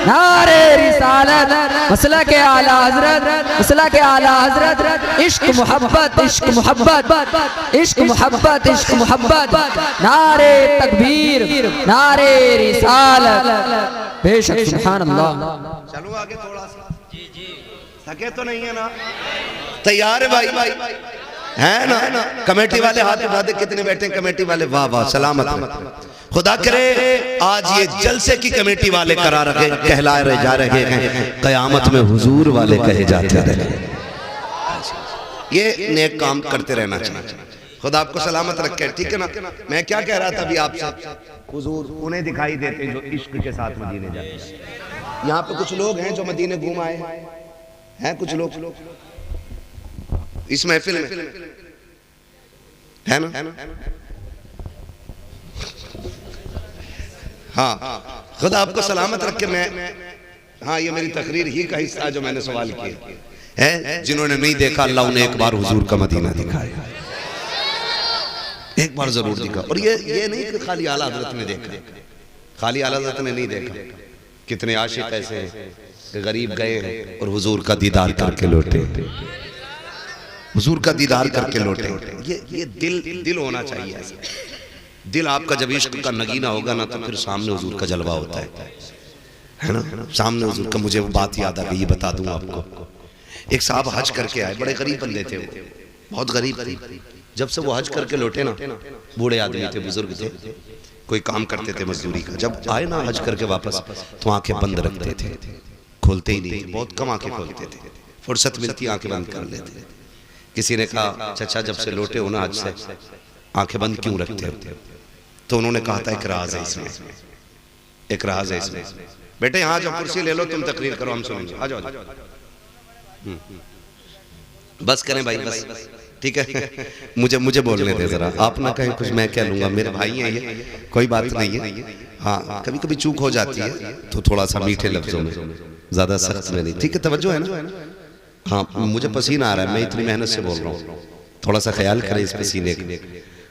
नारे रिसालत, मसला के आला हजरत, मसला के आला हजरत। इश्क मोहब्बत, इश्क मोहब्बत, इश्क मोहब्बत, इश्क मोहब्बत। नारे तकबीर, नारे रिसालत, बेशक सुभान अल्लाह।
चलो आगे थोड़ा सा, थके तो नहीं है ना? तैयार है भाई? है ना? कमेटी वाले हाथ उठा दे, कितने बैठे कमेटी वाले? वाह वाह, सलामत। खुदा करे आज ये जलसे की कमेटी वाले करा रहे, कहला रहे जा रहे हैं, कयामत में हुजूर वाले कहे जाते रहे। ये नेक काम करते रहना चाहिए। खुदा आपको सलामत रखे, ठीक है ना? मैं क्या कह रहा था अभी आपसे, हुजूर उन्हें दिखाई देते जो इश्क के साथ मदीने जाते हैं। यहाँ पे कुछ लोग हैं जो मदीने घूम आए हैं, कुछ लोग इस महफिल में है ना? हाँ, खुदा आपको सलामत रखे। हाँ, ये मेरी तकरीर ही का हिस्सा जो मैंने सवाल किया है। जिन्होंने नहीं देखा अल्लाह उन्हें एक बार हुजूर का मदीना दिखाया, एक बार जरूर दिखा। और ये नहीं कि खाली आला हजरत ने देखा, खाली आला हजरत ने नहीं देखा। कितने आशिक ऐसे हैं गरीब गए हैं और हुजूर का दीदार करके लौटे, हुजूर का दीदार करके लौटे। ये दिल होना चाहिए ऐसा। दिल आपका जब इश्क का नगीना होगा ना तो फिर सामने हुजूर का जलवा होता है ना? सामने हुजूर का, मुझे वो बात याद आ गई, ये बता दूं आपको। एक साहब हज करके आए, बड़े गरीब बंदे थे वो, बहुत गरीब थे। जब से वो हज करके लौटे ना, बूढ़े आदमी थे, बुजुर्ग थे, कोई काम करते थे मजदूरी का। जब आए ना हज करके वापस तो आंखें बंद रखते थे, खोलते ही नहीं थे, बहुत कम आंखें खोलते थे। फुर्सत मिलती आंखें बंद कर लेते। किसी ने कहा चाचा जब से लौटे हो ना हज से, आंखें बंद क्यों रखते हो? तो उन्होंने कहा था एक राज है इसमें, एक राज है इसमें। बेटे यहाँ जाओ, कुर्सी ले लो, तुम तकरीर करो, हम सुनेंगे। आ जाओ। बस करें भाई, बस ठीक है। मुझे बोलने दे जरा, आप ना कहें कुछ मैं कह लूंगा, मेरे भाई हैं ये, कोई बात नहीं है। हाँ, कभी कभी चूक हो जाती है तो थोड़ा सा मीठे लफ्जों में, ज्यादा सख्त में नहीं, ठीक है? तवज्जो है ना? हाँ, मुझे पसीना आ रहा है, मैं इतनी मेहनत से बोल रहा हूँ, थोड़ा सा ख्याल करें इस पसीने का।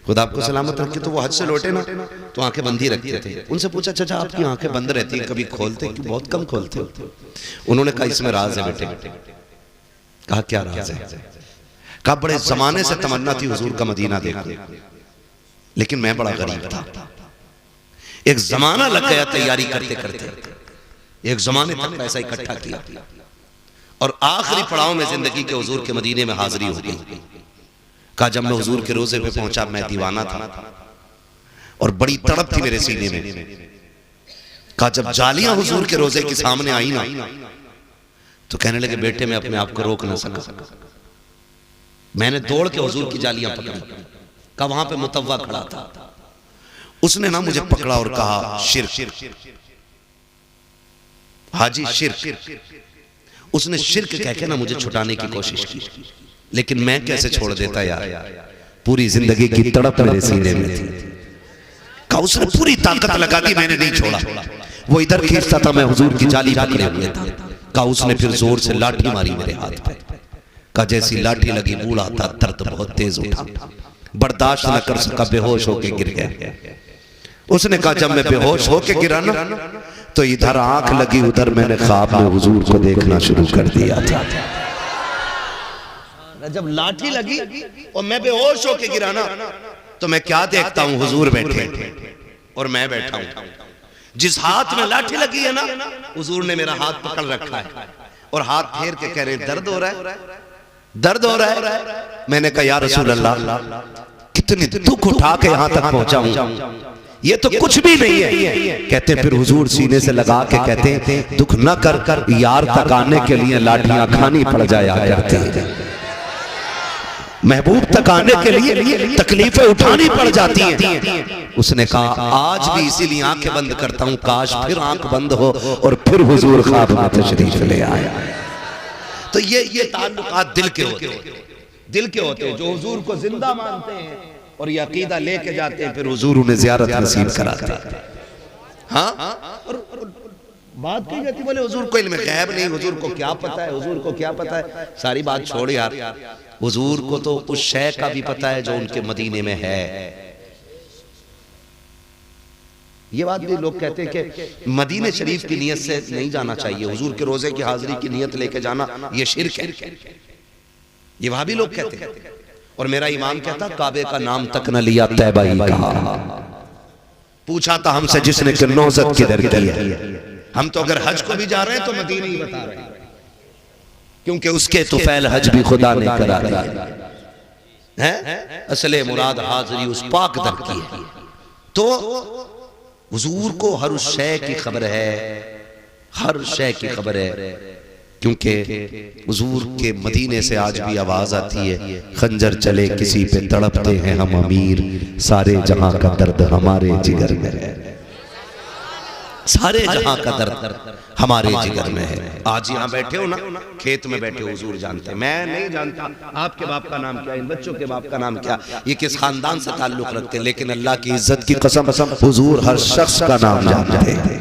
खुदा आपको सलामत रखे। तो वो हज से लौटे ना तो आंखें बंद ही रखते थे। उनसे पूछा चाचा आपकी आंखें बंद रहती हैं, कभी खोलते क्यों? बहुत कम खोलते हो। उन्होंने कहा इसमें राज है बेटे। कहा क्या राज है? कहा बड़े जमाने से तमन्ना थी हुजूर का मदीना देखने, लेकिन मैं बड़ा गरीब था। एक जमाना लग गया तैयारी करते करते, एक जमाने तक पैसा इकट्ठा किया और आखिरी पड़ाव में जिंदगी के हुजूर के मदीने में हाजिरी हो गई। कहा जब मैं हुजूर के रोजे पे पहुंचा मैं दीवाना था और बड़ी तड़प थी मेरे सीने में। कहा जब जालियां हुजूर के रोजे के सामने आई ना तो कहने लगे बेटे मैं अपने आप को रोक ना सका, मैंने दौड़ के हुजूर की जालियां पकड़ी। कहा वहां पे मुतव्वा खड़ा था, उसने ना मुझे पकड़ा और कहा शिर्क, हाजी शिर्क। उसने शिर्क कह के ना मुझे छुटाने की कोशिश की, लेकिन मैं कैसे छोड़ देता यार, पूरी जिंदगी की तड़प मेरे सीने में थी। कहा उसने पूरी ताकत लगा दी, मैंने नहीं छोड़ा। वो इधर खींचता था, मैं हुजूर की जाली पकड़े हुए था। कहा उसने फिर जोर से लाठी मारी मेरे हाथ पे। कहा जैसी लाठी लगी बूढ़ा था, दर्द बहुत तेज उठा, बर्दाश्त न कर सका, बेहोश होके गिर गया। उसने कहा जब मैं बेहोश होके गिरा ना तो इधर आंख लगी, उधर मैंने ख्वाब में हुजूर को देखना शुरू कर दिया था। जब लाठी लगी और मैं बेहोश होके गिरा ना तो मैं क्या देखता हूं, हुजूर बैठे और मैं बैठा हूं। जिस हाथ में लाठी लगी है ना, हुजूर ने मेरा हाथ पकड़ रखा है और हाथ फेर के कह रहे दर्द हो रहा है, दर्द हो रहा है। मैंने कहा या रसूल अल्लाह, कितने दुख उठा के यहां तक पहुंचा हूं, ये तो कुछ भी नहीं है। कहते फिर हुजूर सीने से लगा के कहते हैं दुख न कर कर यार तक आने के लिए लाठियां खानी पड़ जाया करती है, महबूब तक आने के लिए तकलीफें उठानी पड़ जाती हैं। उसने कहा आज भी इसीलिए आंखें बंद करता हूं, काश फिर आंख बंद हो और फिर हुजूर ख्वाब में तशरीफ ले आए। तो ये ताल्लुकात दिल के होते हैं, दिल के होते हैं, जो हुजूर को जिंदा मानते हैं और ये अकीदा लेके जाते हैं, फिर हुजूर उन्हें ज़ियारत नसीब कराते हैं। हाँ, और बात की जाती बोले हुजूर को इल्म गैब नहीं, हुजूर को क्या पता है, हुजूर को क्या पता है। सारी बात छोड़ यार, हुजूर को तो उस शय का भी पता है जो उनके मदीने में है। ये बात भी लोग कहते हैं कि मदीने शरीफ की नियत से नहीं जाना चाहिए, हुजूर के रोजे की हाजिरी की नियत लेके जाना ये शिर्क है, ये वहां भी लोग कहते हैं। और मेरा इमाम कहता काबे का नाम तक न लिया, तैबा ही कहा। पूछा था हमसे जिसने कि नौजत किधर की है, हम तो अगर हज को भी जा रहे हैं तो मदीने ही बता रहे हैं, क्योंकि उसके तुफैल हज भी खुदा ने करा दिया है। असले मुराद हाजिरी उस पाक दर की है। तो हुजूर को हर उस शय की खबर है, हर शय की खबर है, क्योंकि हुजूर के मदीने से आज भी आवाज आती है खंजर चले किसी पे तड़पते हैं हम अमीर, सारे जहां का दर्द हमारे जिगर में है, सारे जहां का दर्द हमारे जिगर में है। आज यहाँ बैठे हो ना, खेत में बैठे हो, हुजूर जानते हैं, मैं नहीं जानता आपके बाप का नाम क्या, इन बच्चों के बाप का नाम क्या, ये किस खानदान से ताल्लुक रखते हैं, लेकिन अल्लाह की इज्जत की कसम हुजूर हर शख्स का नाम जानते हैं,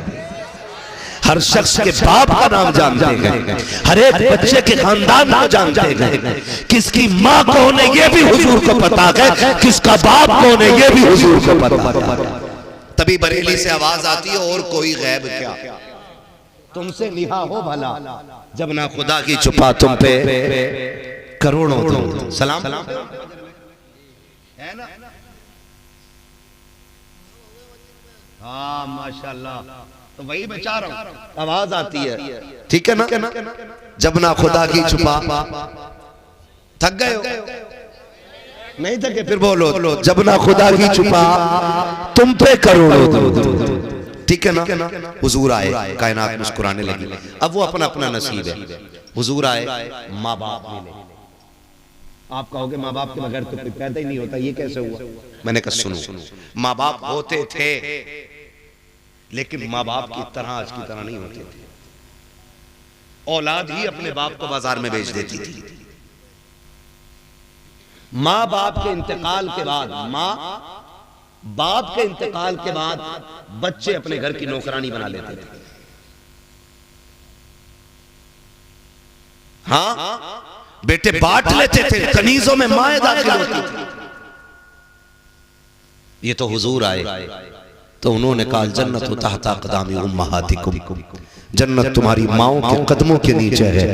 हर शख्स के बाप का नाम जानते हैं, हर एक बच्चे के खानदान को जानते हैं, किसकी माँ कौन है ये भी हुजूर को पता है, किसका बाप कौन है ये भी हुजूर को पता है। तभी बरेली से आवाज आती है और कोई गैब क्या, तुमसे निहा हो भला जब ना खुदा की छुपा तुम पे करोड़ों सलाम है ना। हाँ माशाल्लाह, तो वही मैं चाह रहा हूं, आवाज आती है, ठीक है ना, जब ना खुदा की छुपा। थक गए हो? नहीं थके फिर बोलो, जब ना खुदा की छुपा तुम पे करोड़ों, ठीक है ना। हुजूर आए, कायनात मुस्कुराने लगी। अब वो अपना अपना नसीब है। हुजूर आए, माँ बाप मिले। आप कहोगे माँ बाप के बगैर तो कोई पैदा ही नहीं होता, ये कैसे हुआ? मैंने कहा सुनो, माँ बाप होते थे लेकिन माँ बाप की तरह आज की तरह नहीं होते थे। औलाद ही अपने बाप को बाजार में बेच देती थी। माँ बाप के इंतकाल के बाद, माँ बाप के इंतकाल के बाद बच्चे अपने घर की नौकरानी बना लेते थे। हाँ, बेटे बांट लेते थे, कनीजों में माएं दाखिल होती थी। ये तो हुजूर आए तो उन्होंने कहा जन्नत तहता क़दामी उम्महातिकुम, जन्नत तुम्हारी माओं के कदमों के नीचे है।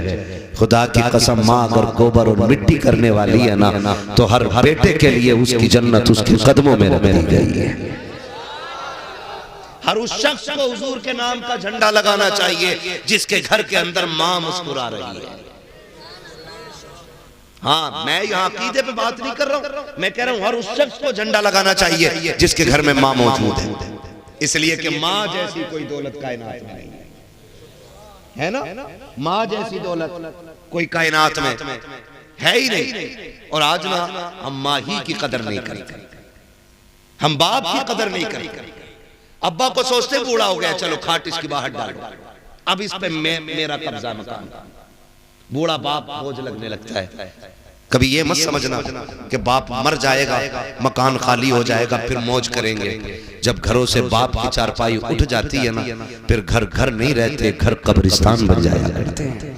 खुदा की कसम, माँ अगर गोबर और मिट्टी करने वाली है ना, तो हर बेटे के लिए उसकी जन्नत उसके कदमों में रख दी गई है। हर उस शख्स को हुजूर के नाम का झंडा लगाना चाहिए जिसके घर के अंदर माँ मुस्कुरा रही है। हाँ, मैं यहाँ अकीदे पे बात नहीं कर रहा हूँ, मैं कह रहा हूँ हर उस शख्स को झंडा लगाना चाहिए जिसके घर में माँ मौजूद है। इसलिए कि माँ जैसी कोई दौलत कायनात में नहीं है ना, माँ जैसी दौलत कोई कायनात में है ही नहीं। और आज ना हम माँ ही की कदर नहीं करते, हम बाप की कदर नहीं करते। अब्बा को सोचते बूढ़ा हो गया, चलो खाट इसकी बाहर डालो, अब इस पे मेरा कब्जा मकान। बूढ़ा बाप बोझ लगने लगता है। कभी ये मत समझना कि बाप मर जाएगा, मकान खाली हो जाएगा, फिर मौज करेंगे। जब घरों से बाप की चारपाई उठ जाती है ना, फिर घर घर नहीं रहते, घर कब्रिस्तान बन जाया करते हैं।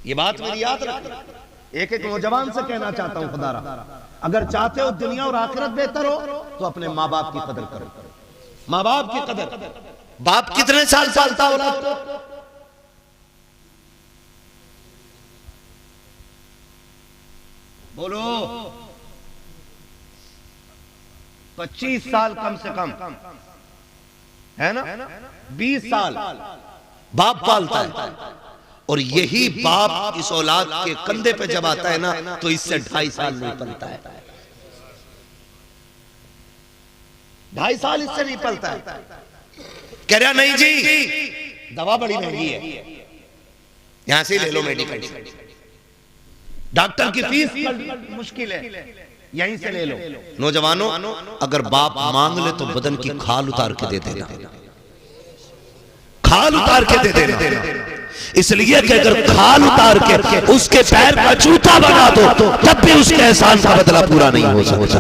ये बात मेरी याद रखना। एक एक नौजवान से कहना चाहता हूं, खुदारा अगर चाहते हो दुनिया और आखिरत बेहतर हो तो अपने माँ बाप की कदर करो। माँ बाप की कदर, बाप कितने साल पालता हो? बोलो 25 साल कम से कम। है ना, 20 साल बाप पालता है, और यही बाप इस औलाद के कंधे पे जब आता है ना तो इससे 2.5 साल नहीं पलता है। 2.5 साल इससे नहीं पलता है। कह रहा नहीं जी दवा बड़ी महंगी है, यहां से ले लो मेडिकल, डॉक्टर की फीस मुश्किल है, यहीं से ले लो। नौजवानों अगर बाप मांग ले तो बदन की खाल उतार के दे देना, खाल उतार के दे देना, इसलिए कि अगर खाल उतार के उसके पैर का जूता बना दो तब भी उसके एहसान का बदला पूरा नहीं हो सकता।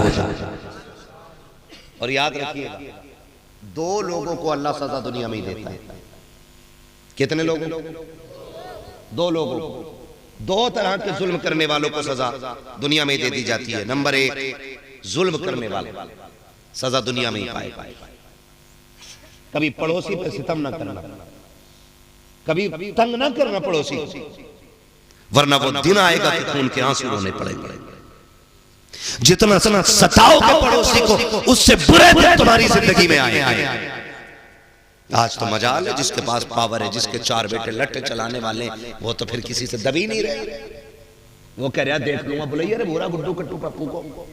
और याद रखिएगा 2 लोगों को अल्लाह सजा दुनिया में ही देता है। कितने लोगों? 2 लोगों को, 2 तरह के जुल्म करने वालों को सजा दुनिया में दे दी जाती है। नंबर 1 जुल्म करने वाले सजा दुनिया में ही पाए। कभी पड़ोसी पे सितम ना करना, कभी तंग ना करना पड़ोसी, वरना वो दिन आएगा कि खून के आंसू रोने पड़ेंगे। जितना सताओगे पड़ोसी को उससे बुरे दिन तुम्हारी जिंदगी में आए। आज तो मजाल है जिसके पास पावर है, जिसके 4 बेटे लट्टे चलाने वाले, वो तो फिर किसी से दबी नहीं रहे। वो कह रहा देख लूंगा, बोले अरे बोरा गुड्डू कट्टू पप्पू को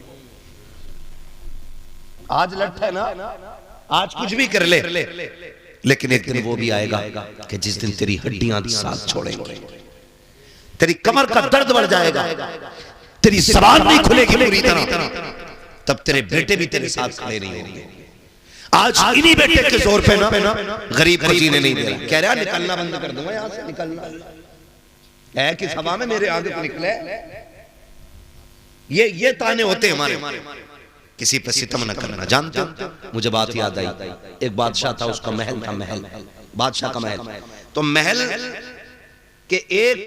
आज लट है ना, आज कुछ भी कर ले, लेकिन एक दिन वो भी आएगा कि जिस दिन तेरी हड्डियां साथ छोड़ेंगे, तेरी कमर का दर्द बढ़ जाएगा, तेरी जबान नहीं खुलेगी पूरी तरह, तब तेरे बेटे भी तेरे साथ खड़े नहीं होंगे। आज इन्हीं बेटे के जोर पे ना गरीब को जीने नहीं दे रहा। कह रहा निकलना बंद कर दूंगा यहां से, निकलना है कि हवा में मेरे आगे तो निकले। ये ताने होते हमारे, किसी पे सितम न करना। जानते हो मुझे बात याद आई, एक बादशाह था, उसका महल था, महल बादशाह का महल, तो महल के एक